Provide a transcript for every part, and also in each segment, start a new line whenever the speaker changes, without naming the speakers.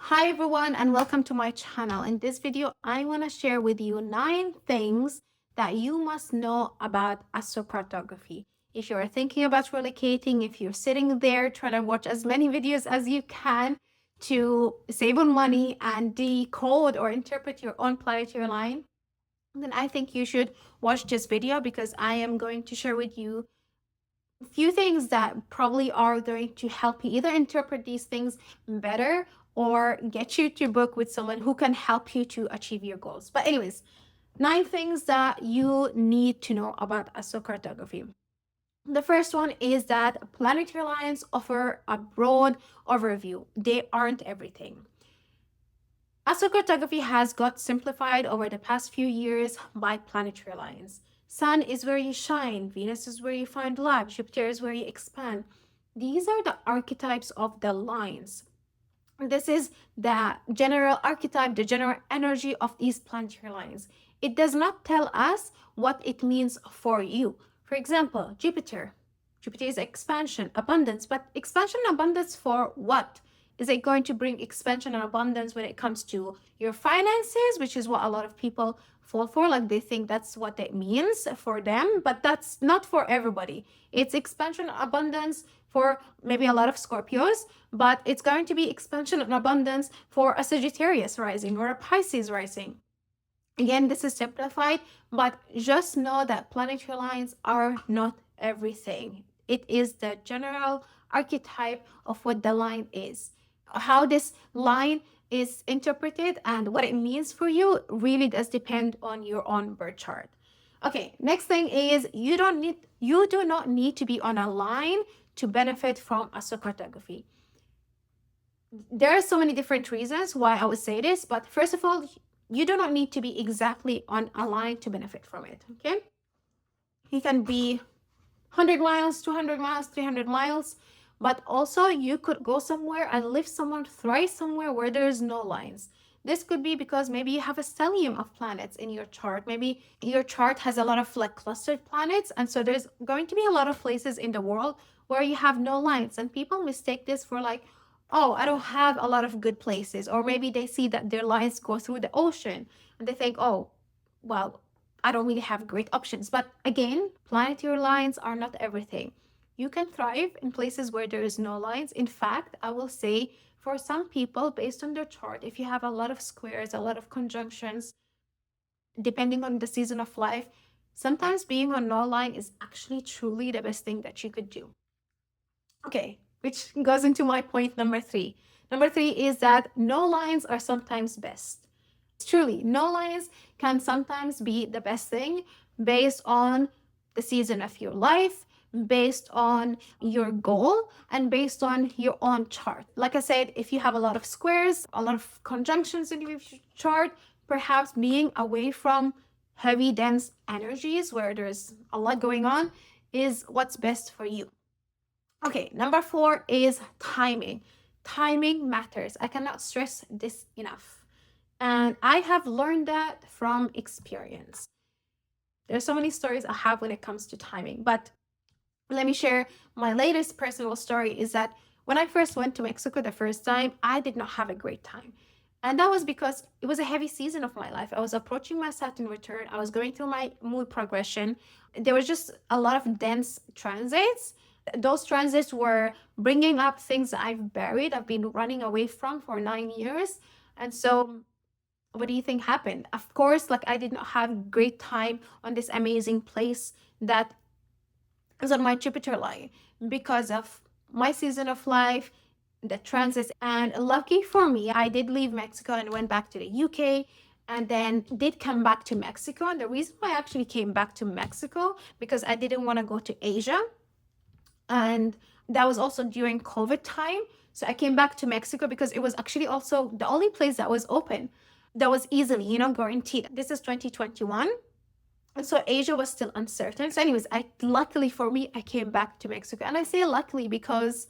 Hi everyone and welcome to my channel. In this video, I want to share with you 9 things that you must know about astrocartography. If you're thinking about relocating, if you're sitting there trying to watch as many videos as you can to save on money and decode or interpret your own planetary line, then I think you should watch this video because I am going to share with you a few things that probably are going to help you either interpret these things better or get you to book with someone who can help you to achieve your goals. But anyways, 9 things that you need to know about astrocartography. The first one is that planetary lines offer a broad overview. They aren't everything. Astrocartography has got simplified over the past few years by planetary lines. Sun is where you shine, Venus is where you find life, Jupiter is where you expand. These are the archetypes of the lines. This is the general archetype, the general energy of these planetary lines. It does not tell us what it means for you. For example, Jupiter. Jupiter is expansion, abundance, but expansion and abundance for what? Is it going to bring expansion and abundance when it comes to your finances, which is what a lot of people fall for? Like they think that's what it means for them, but that's not for everybody. It's expansion and abundance for maybe a lot of Scorpios, but it's going to be expansion and abundance for a Sagittarius rising or a Pisces rising. Again, this is simplified, but just know that planetary lines are not everything. It is the general archetype of what the line is. How this line is interpreted and what it means for you really does depend on your own birth chart. Okay, next thing is you do not need to be on a line to benefit from astrocartography. There are so many different reasons why I would say this, but first of all, you do not need to be exactly on a line to benefit from it, okay? You can be 100 miles, 200 miles, 300 miles, but also you could go somewhere and live somewhere, thrive somewhere where there's no lines. This could be because maybe you have a stellium of planets in your chart. Maybe your chart has a lot of like clustered planets, and so there's going to be a lot of places in the world where you have no lines, and people mistake this for like, oh, I don't have a lot of good places. Or maybe they see that their lines go through the ocean and they think, oh, well, I don't really have great options. But again, planetary lines are not everything. You can thrive in places where there is no lines. In fact, I will say for some people, based on their chart, if you have a lot of squares, a lot of conjunctions, depending on the season of life, sometimes being on no line is actually truly the best thing that you could do. Okay, which goes into my point number 3. Number 3 is that no lines are sometimes best. Truly, no lines can sometimes be the best thing based on the season of your life, based on your goal, and based on your own chart. Like I said, if you have a lot of squares, a lot of conjunctions in your chart, perhaps being away from heavy, dense energies where there's a lot going on is what's best for you. Okay, number 4 is timing. Timing matters. I cannot stress this enough. And I have learned that from experience. There's so many stories I have when it comes to timing, but let me share my latest personal story is that when I first went to Mexico the first time, I did not have a great time. And that was because it was a heavy season of my life. I was approaching my Saturn return. I was going through my mood progression. There was just a lot of dense transits. Those transits were bringing up things that I've buried, I've been running away from for 9 years. And so what do you think happened? Of course, like I did not have great time on this amazing place that is on my Jupiter line because of my season of life, the transits. And lucky for me, I did leave Mexico and went back to the UK and then did come back to Mexico. And the reason why I actually came back to Mexico because I didn't want to go to Asia. And that was also during COVID time. So I came back to Mexico because it was actually also the only place that was open, that was easily, guaranteed. This is 2021. And so Asia was still uncertain. So anyways, luckily for me, I came back to Mexico. And I say luckily because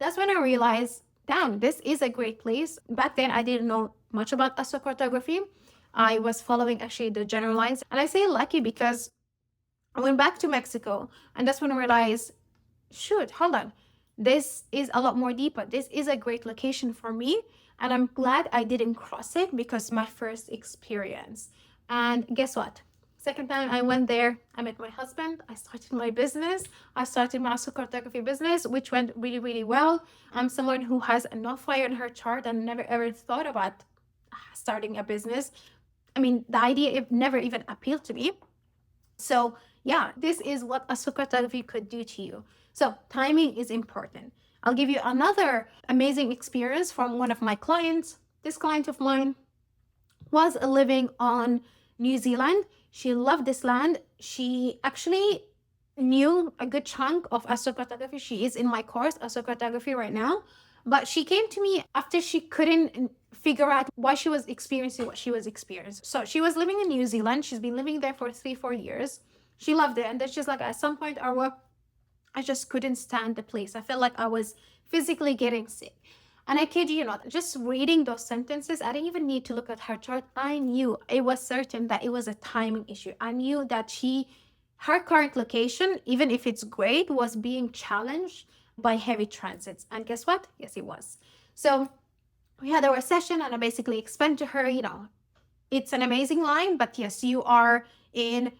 that's when I realized, damn, this is a great place. Back then, I didn't know much about astrocartography. I was following actually the general lines. And I say lucky because I went back to Mexico. And that's when I realized, shoot, hold on. This is a lot more deeper. This is a great location for me. And I'm glad I didn't cross it because my first experience. And guess what? Second time I went there, I met my husband. I started my business. I started my astrocartography business, which went really, really well. I'm someone who has enough fire in her chart and never ever thought about starting a business. I mean, the idea never even appealed to me. So yeah, this is what astrocartography could do to you. So timing is important. I'll give you another amazing experience from one of my clients. This client of mine was living on New Zealand. She loved this land. She actually knew a good chunk of astrocartography. She is in my course, astrocartography, right now. But she came to me after she couldn't figure out why she was experiencing what she was experiencing. So she was living in New Zealand. She's been living there for 3-4 years. She loved it. And then she's like, at some point, I just couldn't stand the place. I felt like I was physically getting sick. And I kid you not, just reading those sentences, I didn't even need to look at her chart. I knew, it was certain that it was a timing issue. I knew that her current location, even if it's great, was being challenged by heavy transits. And guess what? Yes, it was. So we had our session and I basically explained to her, it's an amazing line, but yes, you are in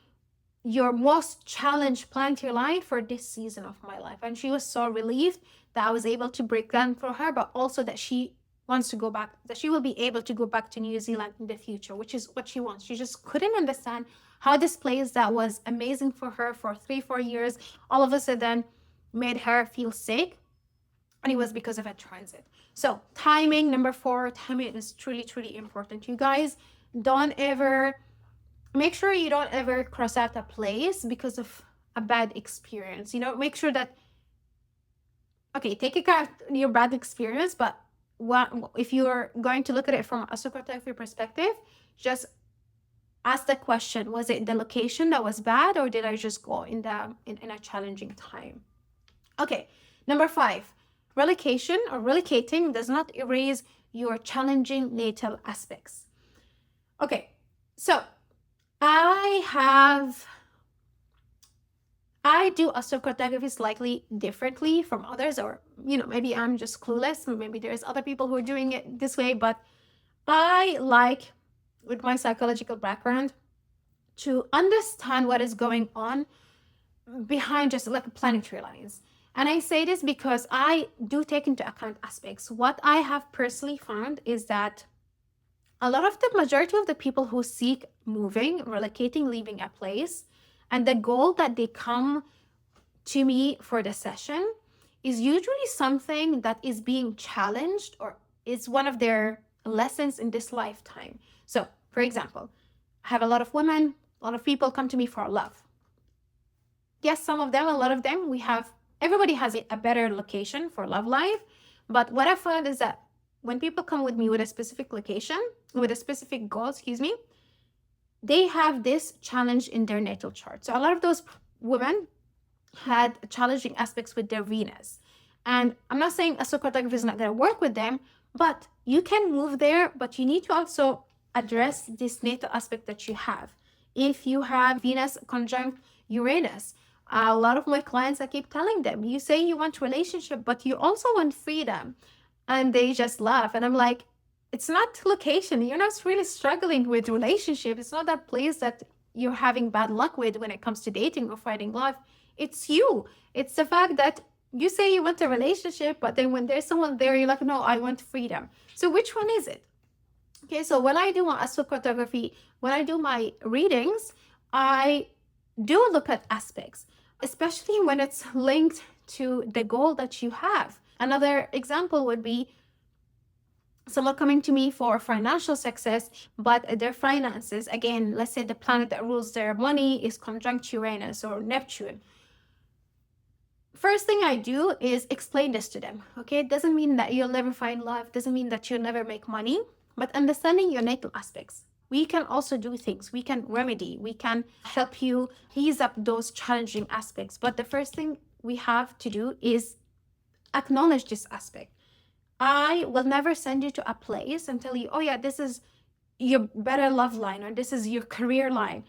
your most challenged planetary line for this season of my life. And she was so relieved that I was able to break down for her, but also that she wants to go back, that she will be able to go back to New Zealand in the future, which is what she wants. She just couldn't understand how this place that was amazing for her for 3-4 years, all of a sudden made her feel sick. And it was because of a transit. So timing, number 4, timing is truly, truly important. You guys, make sure you don't ever cross out a place because of a bad experience. Make sure that, okay, take account your bad experience, but if you're going to look at it from a astrocartography perspective, just ask the question, was it the location that was bad, or did I just go in a challenging time? Okay, number 5, relocation or relocating does not erase your challenging natal aspects. Okay, so I do astrocartography slightly differently from others, or maybe I'm just clueless, maybe there's other people who are doing it this way, but I like, with my psychological background, to understand what is going on behind just like planetary lines. And I say this because I do take into account aspects. What I have personally found is that a lot of the majority of the people who seek moving, relocating, leaving a place, and the goal that they come to me for the session is usually something that is being challenged or is one of their lessons in this lifetime. So, for example, I have a lot of women, a lot of people come to me for love. Yes, a lot of them, everybody has a better location for love life. But what I found is that when people come with me with a specific location, with a specific goal, they have this challenge in their natal chart. So a lot of those women had challenging aspects with their Venus. And I'm not saying astrocartography is not going to work with them, but you can move there, but you need to also address this natal aspect that you have. If you have Venus conjunct Uranus, a lot of my clients, I keep telling them, you say you want relationship, but you also want freedom. And they just laugh. And I'm like, it's not location. You're not really struggling with relationship. It's not that place that you're having bad luck with when it comes to dating or finding love. It's you. It's the fact that you say you want a relationship, but then when there's someone there, you're like, no, I want freedom. So which one is it? Okay, so when I do my astrocartography, when I do my readings, I do look at aspects, especially when it's linked to the goal that you have. Another example would be someone coming to me for financial success, but their finances, again, let's say the planet that rules their money is conjunct Uranus or Neptune. First thing I do is explain this to them, okay? It doesn't mean that you'll never find love, doesn't mean that you'll never make money, but understanding your natal aspects. We can also do things, we can remedy, we can help you ease up those challenging aspects. But the first thing we have to do is acknowledge this aspect. I will never send you to a place and tell you, oh yeah, this is your better love line or this is your career line,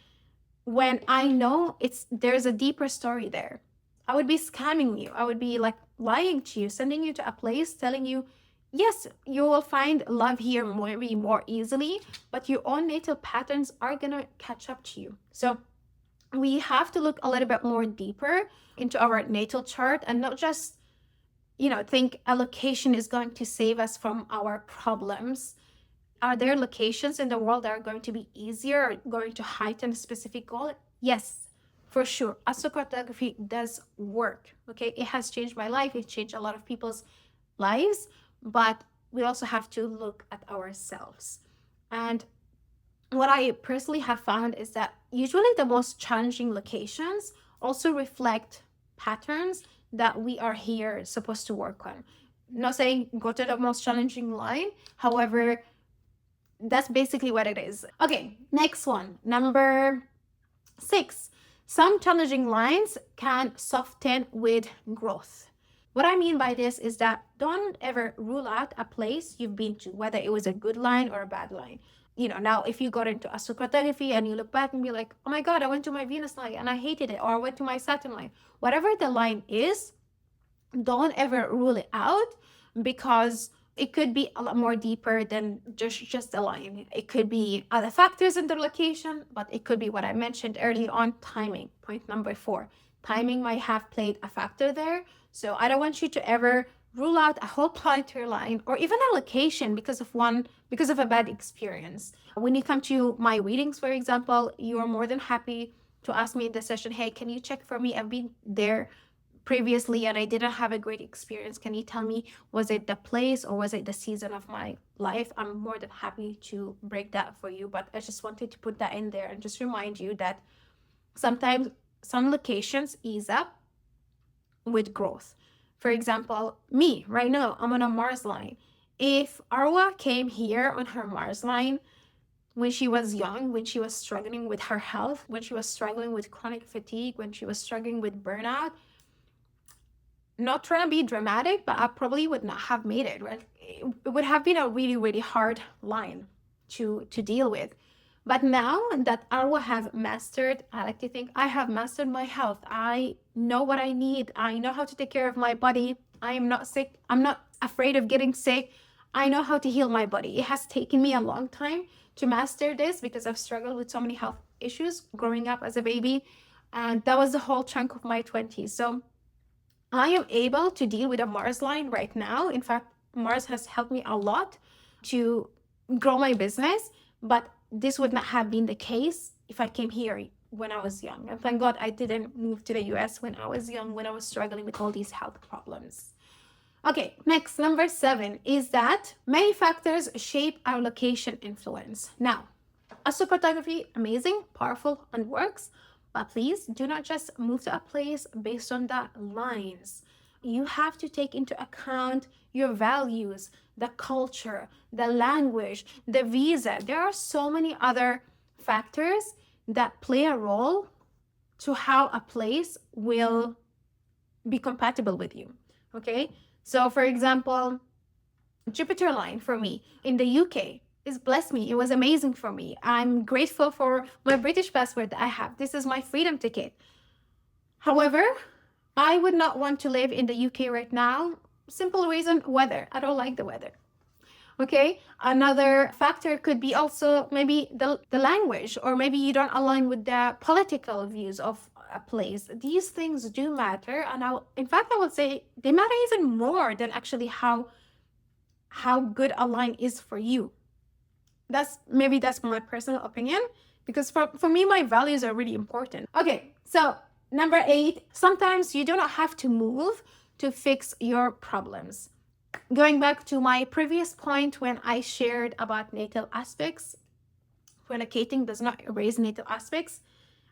when I know there's a deeper story there. I would be scamming you. I would be like lying to you, sending you to a place, telling you Yes, you will find love here maybe more easily, but your own natal patterns are gonna catch up to you. So we have to look a little bit more deeper into our natal chart and not just, think a location is going to save us from our problems. Are there locations in the world that are going to be easier or going to heighten a specific goal? Yes, for sure. Astrocartography does work. Okay, it has changed my life. It changed a lot of people's lives, but we also have to look at ourselves. And what I personally have found is that usually the most challenging locations also reflect patterns that we are here supposed to work on. Not saying go to the most challenging line, however, that's basically what it is. Okay, next one, number 6. Some challenging lines can soften with growth. What I mean by this is that don't ever rule out a place you've been to, whether it was a good line or a bad line. Now if you got into astrocartography and you look back and be like, oh my God, I went to my Venus line and I hated it, or I went to my Saturn line. Whatever the line is, don't ever rule it out, because it could be a lot more deeper than just a line. It could be other factors in the location, but it could be what I mentioned early on, timing. Point number 4. Timing might have played a factor there. So I don't want you to ever rule out a whole planetary line or even a location because of a bad experience. When you come to my readings, for example, you are more than happy to ask me in the session, hey, can you check for me? I've been there previously and I didn't have a great experience. Can you tell me, was it the place or was it the season of my life? I'm more than happy to break that for you, but I just wanted to put that in there and just remind you that sometimes some locations ease up with growth. For example, me right now, I'm on a Mars line. If Arwa came here on her Mars line when she was young, when she was struggling with her health, when she was struggling with chronic fatigue, when she was struggling with burnout, not trying to be dramatic, but I probably would not have made it. Right? It would have been a really, really hard line to deal with. But now that Arwa have mastered, I like to think I have mastered my health. I know what I need. I know how to take care of my body. I am not sick. I'm not afraid of getting sick. I know how to heal my body. It has taken me a long time to master this because I've struggled with so many health issues growing up as a baby. And that was the whole chunk of my 20s. So I am able to deal with a Mars line right now. In fact, Mars has helped me a lot to grow my business, but this would not have been the case if I came here when I was young. And thank God I didn't move to the US when I was young, when I was struggling with all these health problems. Okay, next, number 7 is that many factors shape our location influence. Now, astrocartography, amazing, powerful, and works. But please do not just move to a place based on the lines. You have to take into account your values, the culture, the language, the visa. There are so many other factors that play a role to how a place will be compatible with you. Okay? So for example, Jupiter line for me in the UK is blessed me. It was amazing for me. I'm grateful for my British passport that I have. This is my freedom ticket. However, I would not want to live in the UK right now. Simple reason, weather. I don't like the weather. Okay, another factor could be also maybe the language, or maybe you don't align with the political views of a place. These things do matter, and in fact, I would say they matter even more than actually how good a line is for you. That's my personal opinion, because for me, my values are really important. Okay, so number 8, sometimes you do not have to move to fix your problems. Going back to my previous point when I shared about natal aspects, relocating does not erase natal aspects.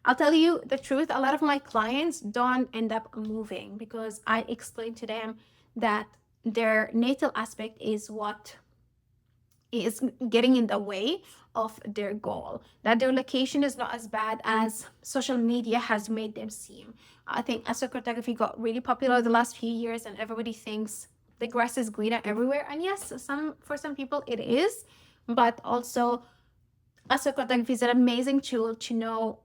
I'll tell you the truth, a lot of my clients don't end up moving because I explained to them that their natal aspect is what is getting in the way of their goal, that their location is not as bad as social media has made them seem. I think astrocartography got really popular the last few years and everybody thinks the grass is greener everywhere. And yes, for some people it is, but also astrocartography is an amazing tool to know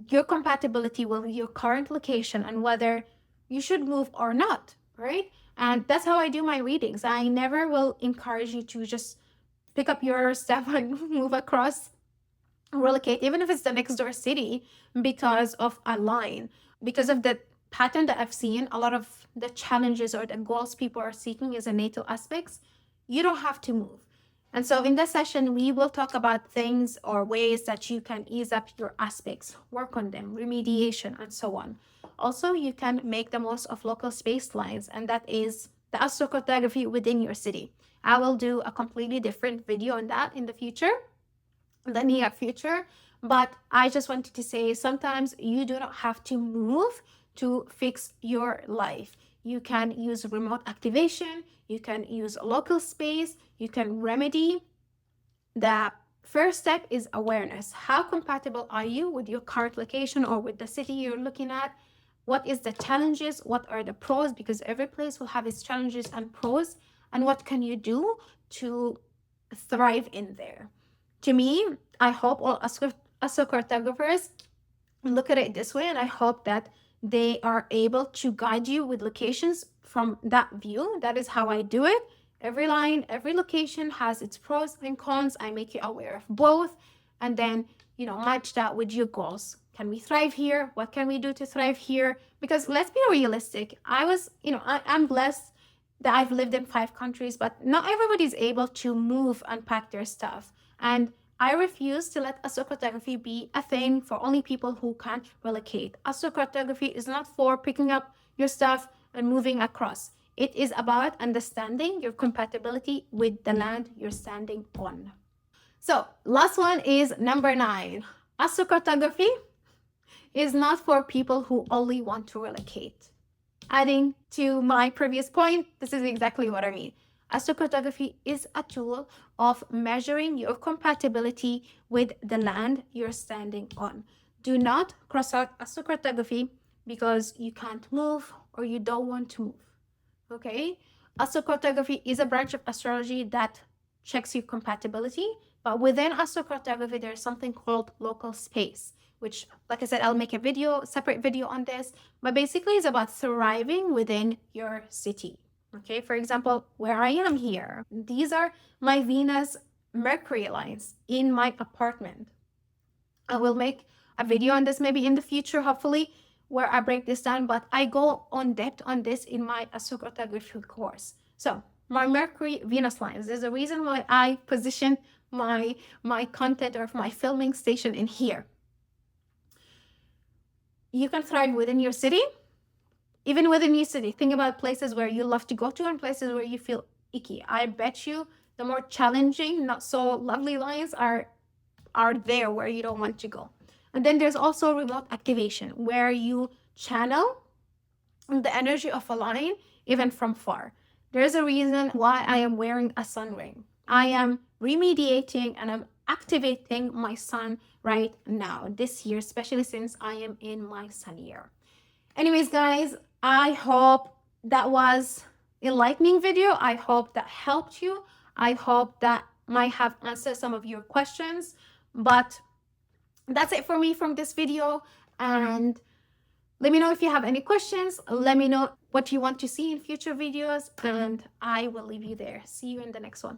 your compatibility with your current location and whether you should move or not, right? And that's how I do my readings. I never will encourage you to just pick up your stuff and move across, relocate, even if it's the next door city, because of a line, because of the pattern that I've seen. A lot of the challenges or the goals people are seeking is a natal aspects. You don't have to move. And so in this session, we will talk about things or ways that you can ease up your aspects, work on them, remediation, and so on. Also, you can make the most of local space lines, and that is the astrocartography within your city. I will do a completely different video on that in the future, the near future. But I just wanted to say sometimes you do not have to move to fix your life. You can use remote activation, you can use local space, you can remedy. The first step is awareness. How compatible are you with your current location or with the city you're looking at? What is the challenges? What are the pros? Because every place will have its challenges and pros. And what can you do to thrive in there? To me, I hope all astrocartographers look at it this way, and I hope that they are able to guide you with locations from that view. That is how I do it. Every line, every location has its pros and cons. I make you aware of both, and then match that with your goals. Can we thrive here? What can we do to thrive here? Because let's be realistic. I'm blessed that I've lived in 5 countries, but not everybody's able to move and pack their stuff. And I refuse to let astrocartography be a thing for only people who can't relocate. Astrocartography is not for picking up your stuff and moving across. It is about understanding your compatibility with the land you're standing on. So, last one is number 9. Astrocartography is not for people who only want to relocate. Adding to my previous point, this is exactly what I mean. Astrocartography is a tool of measuring your compatibility with the land you're standing on. Do not cross out astrocartography because you can't move or you don't want to move. Okay? Astrocartography is a branch of astrology that checks your compatibility, but within astrocartography, there's something called local space, which, like I said, I'll make a separate video on this, but basically it's about thriving within your city. Okay, for example, where I am here, these are my Venus Mercury lines in my apartment. I will make a video on this maybe in the future, hopefully, where I break this down, but I go on depth on this in my astrocartography course. So my Mercury Venus lines, there's a reason why I position my content or my filming station in here. You can thrive within your city. Even within your city, think about places where you love to go to and places where you feel icky. I bet you the more challenging, not so lovely lines are there where you don't want to go. And then there's also remote activation, where you channel the energy of a line even from far. There's a reason why I am wearing a sun ring. I am remediating and I'm activating my sun right now, this year, especially since I am in my sun year. Anyways, guys, I hope that was enlightening video. I hope that helped you. I hope that might have answered some of your questions. But that's it for me from this video. And let me know if you have any questions. Let me know what you want to see in future videos. And I will leave you there. See you in the next one.